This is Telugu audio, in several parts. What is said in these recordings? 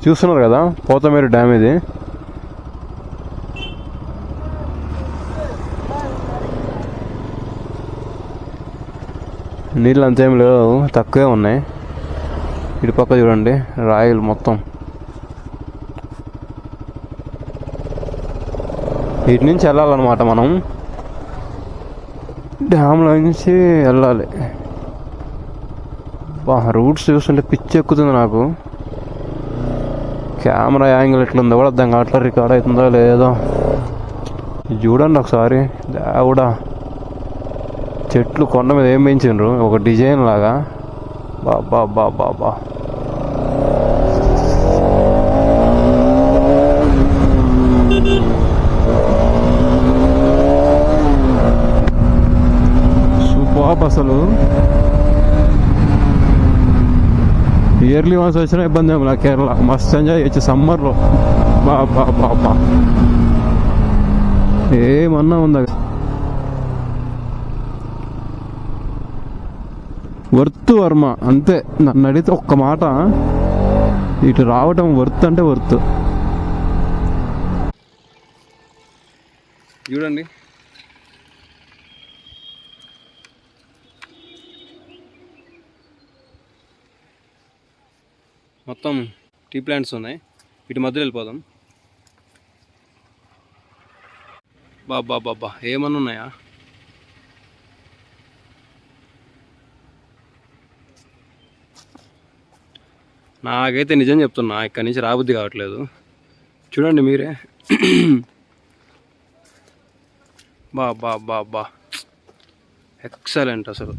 చూస్తున్నారు కదా పోతమేరు డ్యామ్ ఇది. నీళ్ళు అంతేం లేవు, తక్కువే ఉన్నాయి. ఇటు పక్క చూడండి రాయలు మొత్తం. ఇటు నుంచి వెళ్ళాలన్నమాట మనం, డ్యామ్లో నుంచి వెళ్ళాలి. రూట్స్ చూస్తుంటే పిచ్చి ఎక్కుతుంది నాకు. కెమెరా యాంగిల్ ఎట్లుందో కూడా అర్థం కావట్లా, రికార్డ్ అవుతుందో లేదో. చూడండి ఒకసారి, దేవుడా చెట్లు కొండ మీద ఏం పెంచిండ్రు, ఒక డిజైన్ లాగా. బాబా బాబా బా సూపర్. అసలు ఇయర్లీ వన్స్ వచ్చినా ఇబ్బంది ఏమి కేరళ, మస్తు ఎంజాయ్ చేయొచ్చు సమ్మర్లో. బాబా బాబా ఏమన్నా ఉందా. వర్త్ వర్మ అంతే. నన్ను అడిగితే ఒక్క మాట, ఇటు రావటం వర్త్ అంటే వర్త్. చూడండి మొత్తం టీ ప్లాంట్స్ ఉన్నాయి. ఇటు మధ్యలో వెళ్ళిపోదాం. బాబా బాబా ఏమన్నా ఉన్నాయా. నాకైతే నిజం చెప్తున్నా, ఇక్కడి నుంచి రాబుద్ది కావట్లేదు. చూడండి మీరే. బాబా బాబా ఎక్సలెంట్. అసలు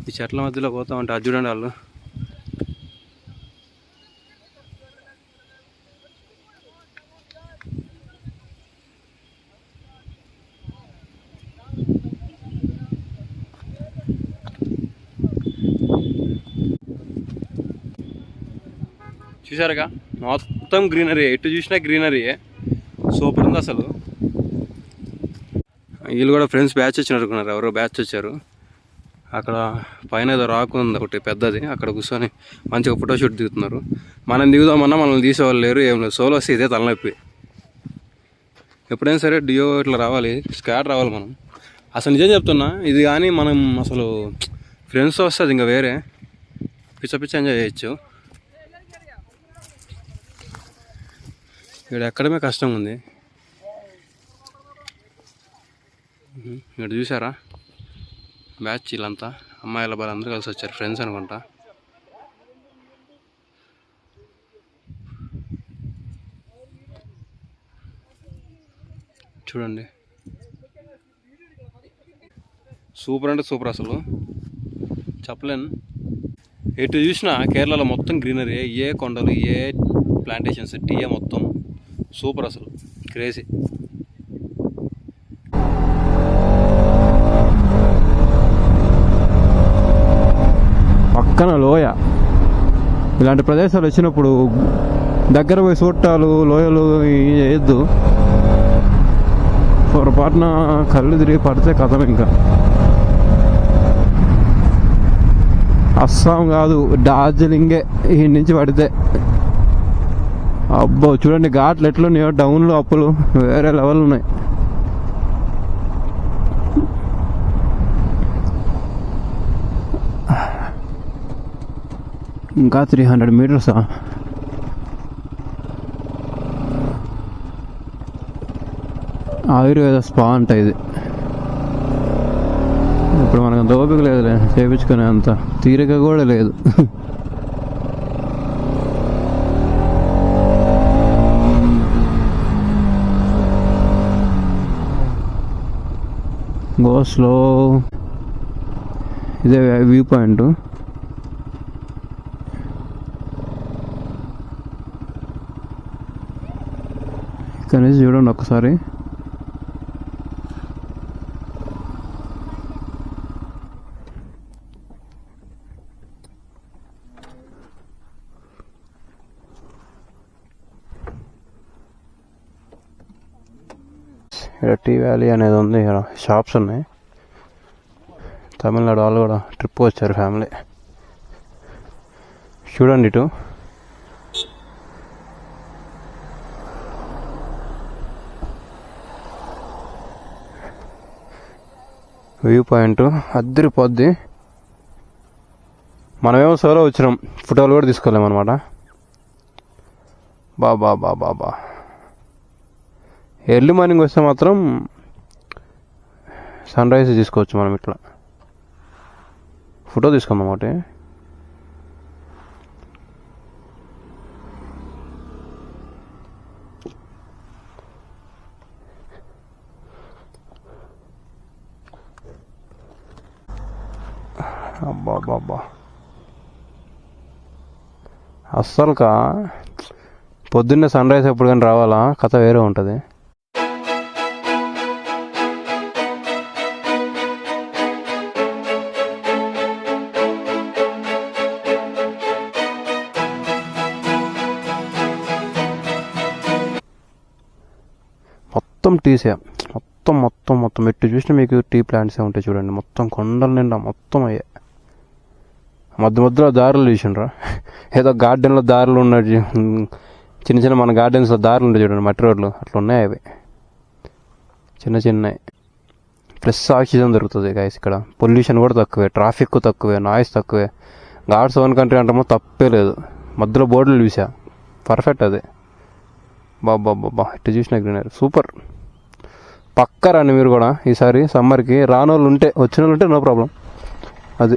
ఈ చెట్ల మధ్యలో పోతామంటే అది చూడండి వాళ్ళు. చూసారుగా మొత్తం గ్రీనరీ, ఎటు చూసినా గ్రీనరీయే. సూపర్ ఉంది అసలు. వీళ్ళు కూడా ఫ్రెండ్స్ బ్యాచ్ వచ్చినట్టుకున్నారు, ఎవరో బ్యాచ్ వచ్చారు. అక్కడ పైన ఏదో రాక్ ఉంది ఒకటి పెద్దది, అక్కడ కూర్చొని మంచిగా ఫోటోషూట్ దిగుతున్నారు. మనం దిగుదామన్నా మనల్ని తీసేవాళ్ళు లేరు, ఏం లేదు. సోలో వస్తే ఇదే తలనొప్పి. ఎప్పుడైనా సరే డియో ఇట్లా రావాలి, స్క్వాడ్ రావాలి మనం. అసలు నిజం చెప్తున్నా, ఇది కానీ మనం అసలు ఫ్రెండ్స్తో వస్తుంది ఇంకా వేరే పిచ్చ పిచ్చ ఎంజాయ్ చేయొచ్చు. ఇక్కడ ఎక్కడమే కష్టం ఉంది. ఇక్కడ చూసారా బ్యాచ్ వీళ్ళంతా అమ్మాయిల వాళ్ళందరూ కలిసి వచ్చారు, ఫ్రెండ్స్ అనుకుంటా. చూడండి సూపర్ అంటే సూపర్, అసలు చెప్పలేను. ఎటు చూసినా కేరళలో మొత్తం గ్రీనరీ, ఏ కొండలు, ఏ ప్లాంటేషన్స్, టీయే మొత్తం సూపర్. అసలు క్రేజీ. పక్కన లోయ. ఇలాంటి ప్రదేశాలు వచ్చినప్పుడు దగ్గర పోయి చూట్టాలు, లోయలు చేయొద్దు. పొరపాటున కళ్ళు తిరిగి పడితే కథం. ఇంకా అస్సాం కాదు, డార్జిలింగే ఈ నుంచి పడితే. అబ్బో చూడండి ఘాట్లు ఎట్లున్నాయో, డౌన్లు అప్పులు వేరే లెవెల్ ఉన్నాయి. ఇంకా 300 మీటర్సా. ఆయుర్వేద స్పా అంట ఇది. ఇప్పుడు మనకు అంత ఓపిక లేదులే, చేయించుకునే అంత తీరిక కూడా లేదు. Go slow. ఇదే వ్యూ పాయింట్. ఇక్కడ నుంచి చూడండి ఒకసారి. ఇక్కడ టీ వ్యాలీ అనేది ఉంది, ఇక్కడ షాప్స్ ఉన్నాయి. తమిళనాడు వాళ్ళు కూడా ట్రిప్ వచ్చారు ఫ్యామిలీ. చూడండి ఇటు వ్యూ పాయింట్ అద్దరిపోద్ది. మనమేమో సోలో వచ్చినాం, ఫోటోలు కూడా తీసుకోలేమన్నమాట. బాబా ఎర్లీ మార్నింగ్ వస్తే మాత్రం సన్ రైజ్ తీసుకోవచ్చు మనం. ఇట్లా ఫోటో తీసుకుందాం ఒకటి. అబ్బా అస్సలుకా పొద్దున్నే సన్ రైజ్ ఎప్పుడు కానీ రావాలా, కథ వేరే ఉంటుంది. మొత్తం టీసే, మొత్తం ఎట్టు చూసినా మీకు టీ ప్లాంట్సే ఉంటాయి చూడండి. మొత్తం కొండల నిండా మొత్తం అయ్యాయి. మధ్యలో దారులు చూసిండ్రా, ఏదో గార్డెన్లో దారులు ఉన్నాయి, చిన్న మన గార్డెన్స్లో దారులు ఉంటాయి చూడండి, మట్టి రోడ్లు అట్లా ఉన్నాయి. అవి చిన్నవి. ఫ్రెష్ ఆక్సిజన్ దొరుకుతుంది గైస్ ఇక్కడ. పొల్యూషన్ కూడా తక్కువే, ట్రాఫిక్ తక్కువే, నాయిస్ తక్కువే. గాడ్స్ ఓన్ కంట్రీ అంటామో తప్పే లేదు. మధ్యలో బోర్డులు చూసా, పర్ఫెక్ట్ అది. బాబా ఇట్లా చూసిన గ్రీనరీ సూపర్. పక్కా రండి మీరు కూడా ఈసారి సమ్మర్కి. రానోళ్ళు ఉంటే, వచ్చిన వాళ్ళు ఉంటే నో ప్రాబ్లం. అది